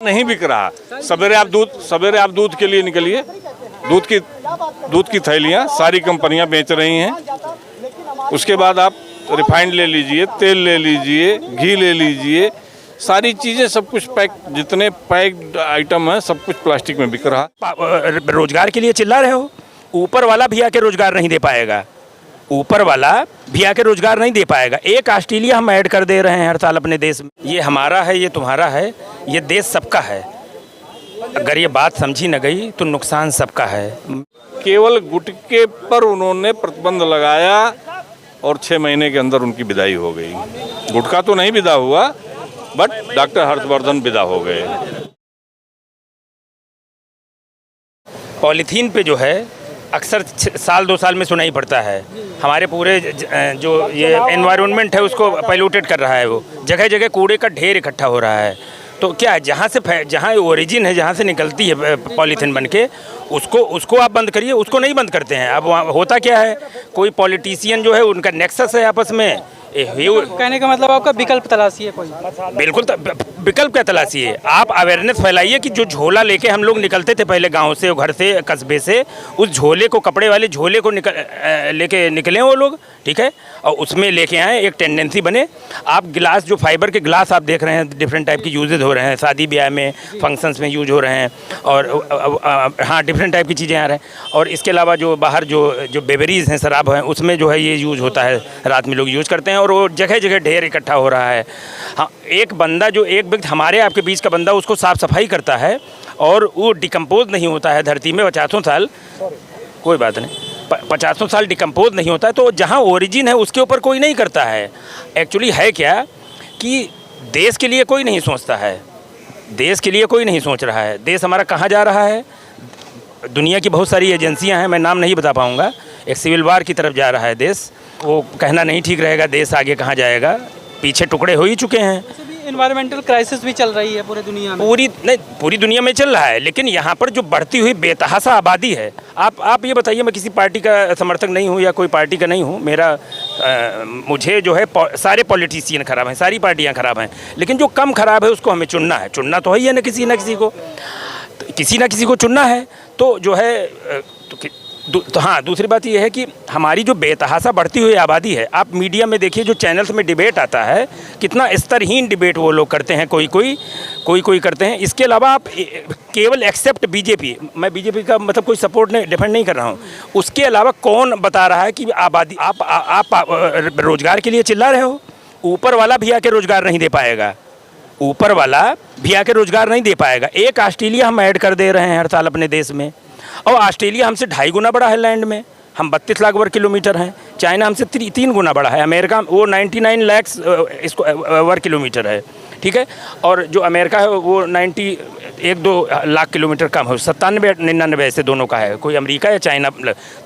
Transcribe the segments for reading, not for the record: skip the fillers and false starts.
नहीं बिक रहा। सवेरे आप दूध के लिए निकलिए, दूध की थैलियाँ सारी कंपनियां बेच रही हैं। उसके बाद आप रिफाइंड ले लीजिए, तेल ले लीजिए, घी ले लीजिए, सारी चीज़ें सब कुछ जितने पैक्ड आइटम हैं सब कुछ प्लास्टिक में बिक रहा। रोजगार के लिए चिल्ला रहे हो, ऊपर वाला भी आके रोजगार नहीं दे पाएगा, ऊपर वाला भी आके रोजगार नहीं दे पाएगा। एक ऑस्ट्रेलिया हम ऐड कर दे रहे हैं हर साल अपने देश में। ये हमारा है, ये तुम्हारा है, ये देश सबका है। अगर ये बात समझी न गई तो नुकसान सबका है। केवल गुटखे पर उन्होंने प्रतिबंध लगाया और 6 महीने के अंदर उनकी विदाई हो गई। गुटखा तो नहीं विदा हुआ, बट डॉक्टर हर्षवर्धन विदा हो गए। पॉलीथीन पे जो है अक्सर साल 2 साल में सुनाई पड़ता है। हमारे पूरे जो ये एनवायरनमेंट है उसको पोल्यूटेड कर रहा है। वो जगह जगह कूड़े का ढेर इकट्ठा हो रहा है। तो क्या है, जहाँ ओरिजिन है, जहाँ से निकलती है पॉलीथीन बन के, उसको आप बंद करिए, उसको नहीं बंद करते हैं। अब वहाँ होता क्या है, कोई पॉलिटिशियन जो है उनका नेक्सस है आपस में। कहने का मतलब आपका विकल्प तलाशी है कोई? बिल्कुल, विकल्प क्या तलाशी है? आप अवेयरनेस फैलाइए कि जो झोला लेके हम लोग निकलते थे पहले गांव से, घर से, कस्बे से, उस झोले को, कपड़े वाले झोले को लेके निकलें वो लोग, ठीक है, और उसमें लेके आए, एक टेंडेंसी बने। आप गिलास, जो फाइबर के गिलास आप देख रहे हैं डिफरेंट टाइप की यूजेज हो रहे हैं, शादी ब्याह में, फंक्शंस में यूज हो रहे हैं, और हाँ डिफरेंट टाइप की चीज़ें आ रहे हैं। और इसके अलावा जो बाहर जो बेवरीज हैं, शराब हैं, उसमें जो है ये यूज़ होता है, रात में लोग यूज़ करते हैं और वो जगह जगह ढेर इकट्ठा हो रहा है। हाँ, एक व्यक्ति, हमारे आपके बीच का बंदा, उसको साफ़ सफाई करता है और वो डिकम्पोज नहीं होता है धरती में 50 साल, कोई बात नहीं, 50 साल डिकम्पोज नहीं होता है। तो जहाँ ओरिजिन है उसके ऊपर कोई नहीं करता है। एक्चुअली है क्या कि देश के लिए कोई नहीं सोचता है, देश के लिए कोई नहीं सोच रहा है। देश हमारा कहाँ जा रहा है? दुनिया की बहुत सारी एजेंसियां हैं, मैं नाम नहीं बता पाऊंगा। एक सिविल वार की तरफ जा रहा है देश। वो कहना नहीं ठीक रहेगा देश आगे कहाँ जाएगा, पीछे टुकड़े हो ही चुके हैं। एनवायरमेंटल क्राइसिस भी चल रही है पूरी दुनिया में। पूरी दुनिया में चल रहा है, लेकिन यहाँ पर जो बढ़ती हुई बेतहासा आबादी है, आप ये बताइए, मैं किसी पार्टी का समर्थक नहीं हूँ या कोई पार्टी का नहीं हूँ। मुझे जो है सारे पॉलिटिशियन खराब हैं, सारी पार्टियाँ खराब हैं, लेकिन जो कम खराब है उसको हमें चुनना है। चुनना तो है ही है ना किसी ना किसी को चुनना है। तो जो है तो हाँ, दूसरी बात यह है कि हमारी जो बेतहासा बढ़ती हुई आबादी है, आप मीडिया में देखिए, जो चैनल्स में डिबेट आता है, कितना स्तरहीन डिबेट वो लोग करते हैं, कोई करते हैं। इसके अलावा आप केवल एक्सेप्ट बीजेपी, मैं बीजेपी का मतलब कोई सपोर्ट नहीं, डिफेंड नहीं कर रहा हूँ, उसके अलावा कौन बता रहा है कि आबादी, आप रोजगार के लिए चिल्ला रहे हो, ऊपर वाला भी आके रोजगार नहीं दे पाएगा, ऊपर वाला भी आके रोजगार नहीं दे पाएगा। एक ऑस्ट्रेलिया हम ऐड कर दे रहे हैं हर साल अपने देश में, और ऑस्ट्रेलिया हमसे 2.5 गुना बड़ा है लैंड में। हम 32 लाख वर्ग किलोमीटर हैं। चाइना हमसे 3 गुना बड़ा है। अमेरिका वो 99 लाख वर्ग किलोमीटर है, ठीक है। और जो अमेरिका है वो 91-2 लाख किलोमीटर कम है, 97-99 ऐसे दोनों का है। कोई अमेरिका या China,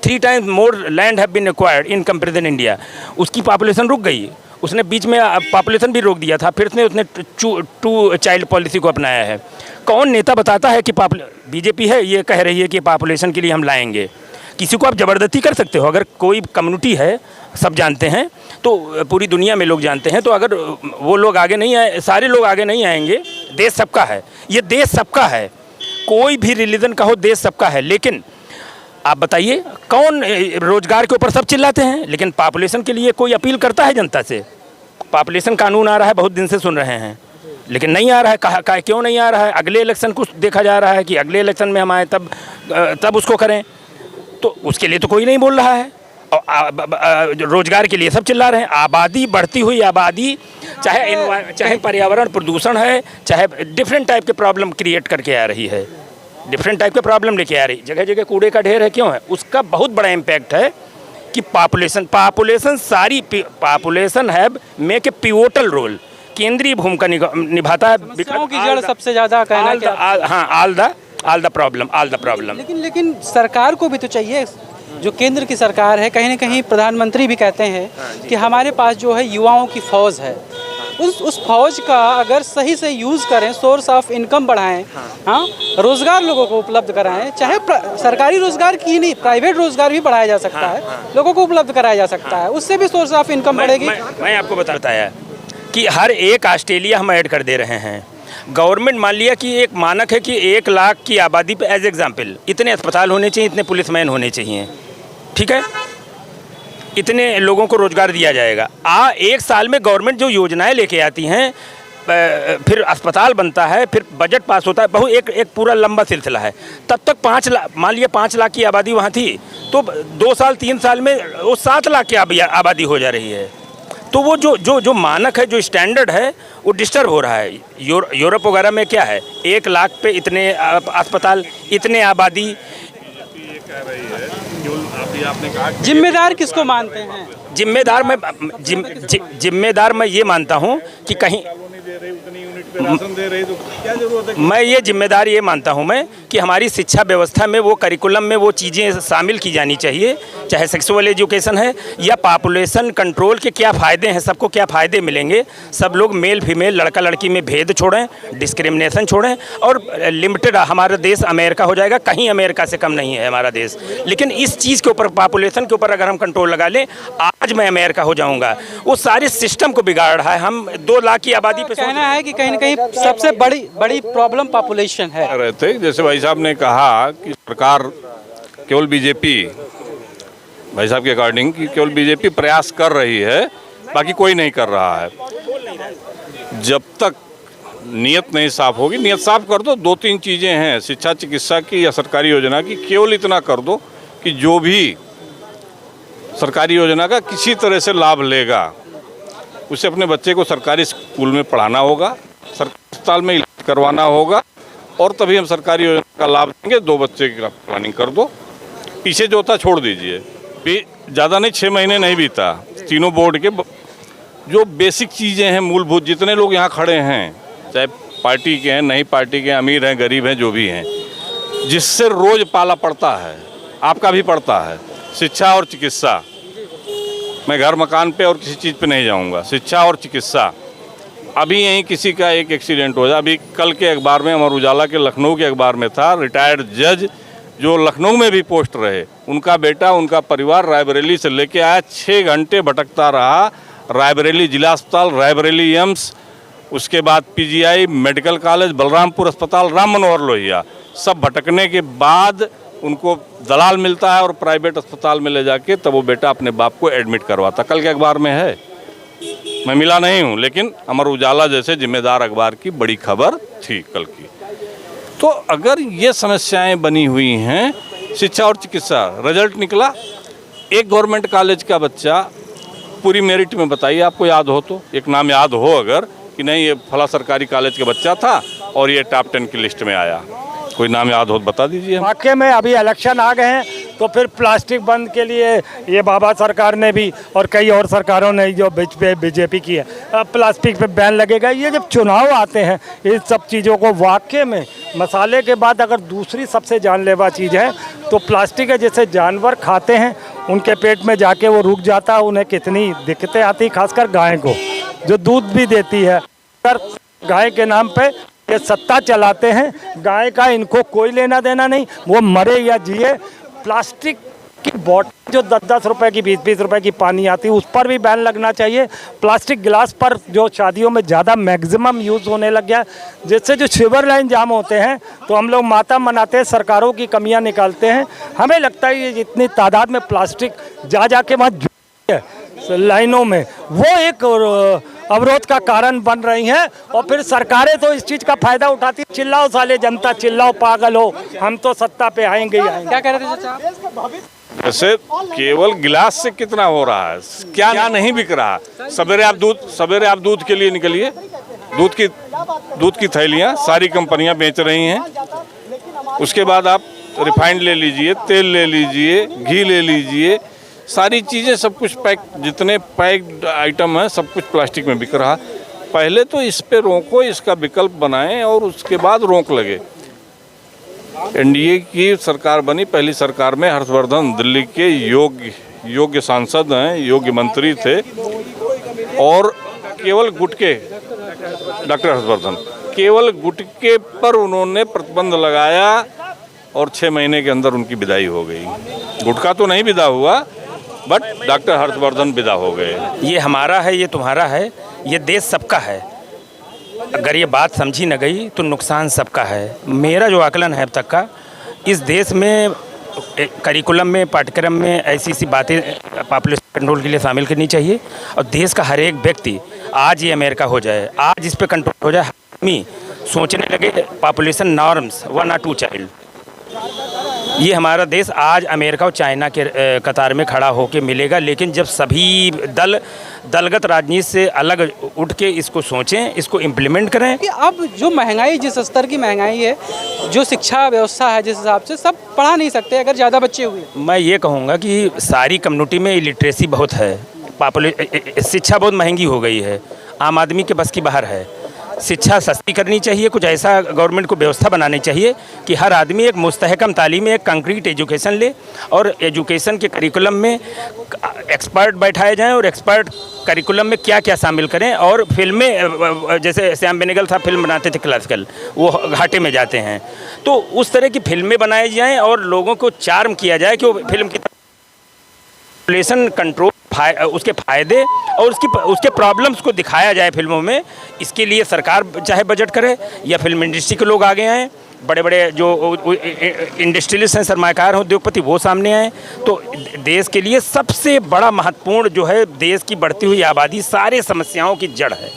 3 times more land have been acquired in comparison India. उसकी पॉपुलेशन रुक गई, उसने बीच में पॉपुलेशन भी रोक दिया था, फिर उसने 2 चाइल्ड पॉलिसी को अपनाया है। कौन नेता बताता है कि बीजेपी है ये कह रही है कि पॉपुलेशन के लिए हम लाएंगे? किसी को आप ज़बरदस्ती कर सकते हो? अगर कोई कम्युनिटी है, सब जानते हैं, तो पूरी दुनिया में लोग जानते हैं, तो अगर वो लोग आगे नहीं आए, सारे लोग आगे नहीं आएंगे। देश सबका है, ये देश सबका है, कोई भी रिलीजन का हो, देश सबका है। लेकिन आप बताइए, कौन रोजगार के ऊपर सब चिल्लाते हैं, लेकिन पॉपुलेशन के लिए कोई अपील करता है जनता से? पॉपुलेशन कानून आ रहा है, बहुत दिन से सुन रहे हैं, लेकिन नहीं आ रहा है। क्यों नहीं आ रहा है? अगले इलेक्शन को देखा जा रहा है कि अगले इलेक्शन में हम आए तब उसको करें, तो उसके लिए तो कोई नहीं बोल रहा है। और रोजगार के लिए सब चिल्ला रहे हैं। आबादी, बढ़ती हुई आबादी, चाहे पर्यावरण प्रदूषण है, चाहे डिफरेंट टाइप के प्रॉब्लम क्रिएट करके आ रही है, डिफरेंट टाइप के प्रॉब्लम लेके आ रही। जगह जगह कूड़े का ढेर है, क्यों है? उसका बहुत बड़ा इम्पैक्ट है कि population have make a pivotal role, केंद्रीय भूमिका निभाता है। समस्याओं की जड़ सबसे ज़्यादा कहना क्या? हाँ, ऑल द प्रॉब्लम। लेकिन सरकार को भी तो चाहिए, जो केंद्र की सरकार है, कहीं ना कहीं प्रधानमंत्री भी कहते हैं कि हमारे पास जो है युवाओं की फौज है, उस फौज का अगर सही से यूज़ करें, सोर्स ऑफ इनकम बढ़ाएं, हाँ, रोज़गार लोगों को उपलब्ध कराएं, चाहे सरकारी रोज़गार की नहीं, प्राइवेट रोज़गार भी बढ़ाया जा सकता है, लोगों को उपलब्ध कराया जा सकता है, उससे भी सोर्स ऑफ इनकम बढ़ेगी। मैं आपको बताया कि हर एक ऑस्ट्रेलिया हम ऐड कर दे रहे हैं। गवर्नमेंट मान लिया कि एक मानक है कि 1 लाख की आबादी पे एज एग्जाम्पल इतने अस्पताल होने चाहिए, इतने पुलिसमैन होने चाहिए, ठीक है, इतने लोगों को रोजगार दिया जाएगा। 1 साल में गवर्नमेंट जो योजनाएं लेके आती हैं, फिर अस्पताल बनता है, फिर बजट पास होता है, एक पूरा लंबा सिलसिला है। तब तक 5 लाख, मान लिया 5 लाख की आबादी वहाँ थी, तो 2 साल 3 साल में वो 7 लाख की आबादी हो जा रही है। तो वो जो मानक है, जो स्टैंडर्ड है, वो डिस्टर्ब हो रहा है। यूरोप वगैरह में क्या है, 1 लाख पे इतने अस्पताल, इतने आबादी। जिम्मेदार किसको मानते हैं? जिम्मेदार मैं ये मानता हूँ कि कहीं मैं ये जिम्मेदार ये मानता हूँ मैं कि हमारी शिक्षा व्यवस्था में वो करिकुलम में वो चीज़ें शामिल की जानी चाहिए, चाहे सेक्सुअल एजुकेशन है या पॉपुलेशन कंट्रोल के क्या फ़ायदे हैं, सबको क्या फ़ायदे मिलेंगे। सब लोग मेल फीमेल, लड़का लड़की में भेद छोड़ें, डिस्क्रिमिनेशन छोड़ें, और लिमिटेड हमारा देश अमेरिका हो जाएगा। कहीं अमेरिका से कम नहीं है हमारा देश, लेकिन इस चीज़ के ऊपर, पॉपुलेशन के ऊपर अगर हम कंट्रोल लगा लें, आज मैं अमेरिका हो जाऊँगा। वो सारे सिस्टम को बिगाड़ रहा है। हम 2 लाख की आबादी पे कहना है कि कहीं ना कहीं सबसे बड़ी प्रॉब्लम पॉपुलेशन है। रहते जैसे भाई साहब ने कहा कि सरकार केवल बीजेपी, भाई साहब के अकॉर्डिंग कि केवल बीजेपी प्रयास कर रही है, बाकी कोई नहीं कर रहा है। जब तक नीयत नहीं साफ होगी, नीयत साफ कर दो। 2-3 चीज़ें हैं, शिक्षा चिकित्सा की या सरकारी योजना की, केवल इतना कर दो कि जो भी सरकारी योजना का किसी तरह से लाभ लेगा, उसे अपने बच्चे को सरकारी स्कूल में पढ़ाना होगा, सरकारी अस्पताल में इलाज करवाना होगा, और तभी हम सरकारी योजना का लाभ देंगे। 2 बच्चे की प्लानिंग कर दो, पीछे जो था छोड़ दीजिए। ज़्यादा नहीं, 6 महीने नहीं बीता, तीनों बोर्ड के जो बेसिक चीज़ें हैं, मूलभूत, जितने लोग यहाँ खड़े हैं, चाहे पार्टी के हैं, नहीं पार्टी के, अमीर हैं, गरीब हैं, जो भी हैं, जिससे रोज़ पाला पड़ता है, आपका भी पड़ता है, शिक्षा और चिकित्सा। मैं घर मकान पे और किसी चीज़ पे नहीं जाऊंगा, शिक्षा और चिकित्सा। अभी यहीं किसी का एक एक्सीडेंट हो जाए, अभी कल के अखबार में, अमर उजाला के लखनऊ के अखबार में था, रिटायर्ड जज जो लखनऊ में भी पोस्ट रहे, उनका बेटा, उनका परिवार रायबरेली से लेके आया, 6 घंटे भटकता रहा, रायबरेली जिला अस्पताल, रायबरेली एम्स, उसके बाद पीजीआई मेडिकल कॉलेज, बलरामपुर अस्पताल, राम मनोहर लोहिया, सब भटकने के बाद उनको दलाल मिलता है और प्राइवेट अस्पताल में ले जाके तब वो बेटा अपने बाप को एडमिट करवाता। कल के अखबार में है, मैं मिला नहीं हूँ, लेकिन अमर उजाला जैसे जिम्मेदार अखबार की बड़ी खबर थी कल की। तो अगर ये समस्याएं बनी हुई हैं, शिक्षा और चिकित्सा, रिजल्ट निकला, एक गवर्नमेंट कॉलेज का बच्चा पूरी मेरिट में, बताइए आपको याद हो तो, एक नाम याद हो अगर कि नहीं ये फला सरकारी कॉलेज का बच्चा था और ये टॉप 10 की लिस्ट में आया, कोई नाम याद हो बता दीजिए। वाकई में अभी इलेक्शन आ गए हैं, तो फिर प्लास्टिक बंद के लिए ये बाबा सरकार ने भी और कई और सरकारों ने जो बीजेपी की है, प्लास्टिक पे बैन लगेगा। ये जब चुनाव आते हैं, इस सब चीज़ों को, वाकई में मसाले के बाद अगर दूसरी सबसे जानलेवा चीज़ है तो प्लास्टिक है। जैसे जानवर खाते हैं, उनके पेट में जाके वो रुक जाता है, उन्हें कितनी दिक्कतें आती, खासकर गाय को जो दूध भी देती है। अगर गाय के नाम पे ये सत्ता चलाते हैं, गाय का इनको कोई लेना देना नहीं, वो मरे या जिए। प्लास्टिक की बॉटल जो 10-10 रुपए की, 20-20 रुपए की पानी आती है, उस पर भी बैन लगना चाहिए। प्लास्टिक गिलास पर जो शादियों में ज़्यादा मैक्सिमम यूज़ होने लग गया, जिससे जो सिवर लाइन जाम होते हैं, तो हम लोग मातम मनाते हैं, सरकारों की कमियां निकालते हैं। हमें लगता है ये जितनी तादाद में प्लास्टिक जा के वहाँ लाइनों में, वो एक अवरोध का कारण बन रही हैं। और फिर सरकारें तो इस चीज़ का फायदा उठाती, चिल्लाओ साले जनता, चिल्लाओ पागल हो, हम तो सत्ता पे आएंगे ही आएंगे। क्या कह रहे थे चाचा? वैसे केवल गिलास से कितना हो रहा है, क्या नहीं बिक रहा। सवेरे आप दूध के लिए निकलिए, दूध की थैलियाँ सारी कंपनियां बेच रही हैं। उसके बाद आप रिफाइंड ले लीजिए, तेल ले लीजिए, घी ले लीजिए, सारी चीज़ें, सब कुछ पैक, जितने पैक्ड आइटम हैं सब कुछ प्लास्टिक में बिक रहा। पहले तो इस पे रोको, इसका विकल्प बनाएं और उसके बाद रोक लगे। एनडीए की सरकार बनी, पहली सरकार में हर्षवर्धन दिल्ली के योग्य सांसद हैं, योग्य मंत्री थे, और केवल गुटखे, डॉक्टर हर्षवर्धन, केवल गुटखे पर उन्होंने प्रतिबंध लगाया और 6 महीने के अंदर उनकी विदाई हो गई। गुटखा तो नहीं विदा हुआ, बट डॉक्टर हर्षवर्धन विदा हो गए। ये हमारा है, ये तुम्हारा है, ये देश सबका है। अगर ये बात समझी न गई तो नुकसान सबका है। मेरा जो आकलन है अब तक का, इस देश में करिकुलम में, पाठ्यक्रम में ऐसी बातें पॉपुलेशन कंट्रोल के लिए शामिल करनी चाहिए। और देश का हर एक व्यक्ति, आज ये अमेरिका हो जाए, आज इस पे कंट्रोल हो जाए, आदमी सोचने लगे पॉपुलेशन नॉर्म्स 1 or 2 चाइल्ड, ये हमारा देश आज अमेरिका और चाइना के कतार में खड़ा होकर मिलेगा। लेकिन जब सभी दलगत राजनीति से अलग उठ के इसको सोचें, इसको इम्प्लीमेंट करें। कि अब जो महंगाई, जिस स्तर की महंगाई है, जो शिक्षा व्यवस्था है, जिस हिसाब से सब पढ़ा नहीं सकते अगर ज़्यादा बच्चे हुए। मैं ये कहूँगा कि सारी कम्युनिटी में इलिटरेसी बहुत है, शिक्षा बहुत महंगी हो गई है, आम आदमी के बस की बाहर है। शिक्षा सस्ती करनी चाहिए, कुछ ऐसा गवर्नमेंट को व्यवस्था बनानी चाहिए कि हर आदमी एक मुस्तहकम तालीम, एक कंक्रीट एजुकेशन ले, और एजुकेशन के करिकुलम में एक्सपर्ट बैठाए जाएं और एक्सपर्ट करिकुलम में क्या क्या शामिल करें। और फिल्में, जैसे श्याम बेनेगल साहब फिल्म बनाते थे क्लासिकल, वो घाटे में जाते हैं, तो उस तरह की फिल्में बनाई जाएँ और लोगों को चार्म किया जाए कि वो फिल्म की पॉपुलेशन कंट्रोल, उसके फ़ायदे और उसके प्रॉब्लम्स को दिखाया जाए फिल्मों में। इसके लिए सरकार चाहे बजट करे या फिल्म इंडस्ट्री के लोग आगे आएँ, बड़े बड़े जो इंडस्ट्रियलिस्ट हैं, सरमाकार हैं, उद्योगपति, वो सामने आए। तो देश के लिए सबसे बड़ा महत्वपूर्ण जो है, देश की बढ़ती हुई आबादी सारे समस्याओं की जड़ है।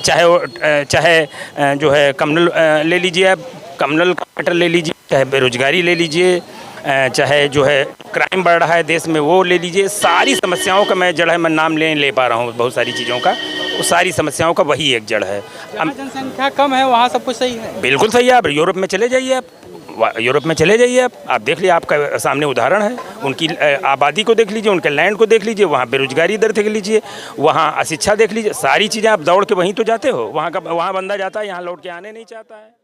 चाहे जो है कम्युनल ले लीजिए, आप कम्युनल मैटर ले लीजिए, चाहे बेरोजगारी ले लीजिए, चाहे जो है क्राइम बढ़ रहा है देश में वो ले लीजिए। सारी समस्याओं का मैं जड़ है, मैं नाम ले पा रहा हूँ बहुत सारी चीज़ों का, वो सारी समस्याओं का वही एक जड़ है। जनसंख्या कम है वहाँ सब कुछ सही है, बिल्कुल सही है। आप यूरोप में चले जाइए, यूरोप में चले जाइए, आप देख लीजिए, आपका सामने उदाहरण है। उनकी आबादी को देख लीजिए, उनके लैंड को देख लीजिए, वहाँ बेरोजगारी दर देख लीजिए, वहाँ अशिक्षा देख लीजिए, सारी चीज़ें आप दौड़ के वहीं तो जाते हो, वहाँ बंदा जाता है, यहाँ लौट के आने नहीं चाहता है।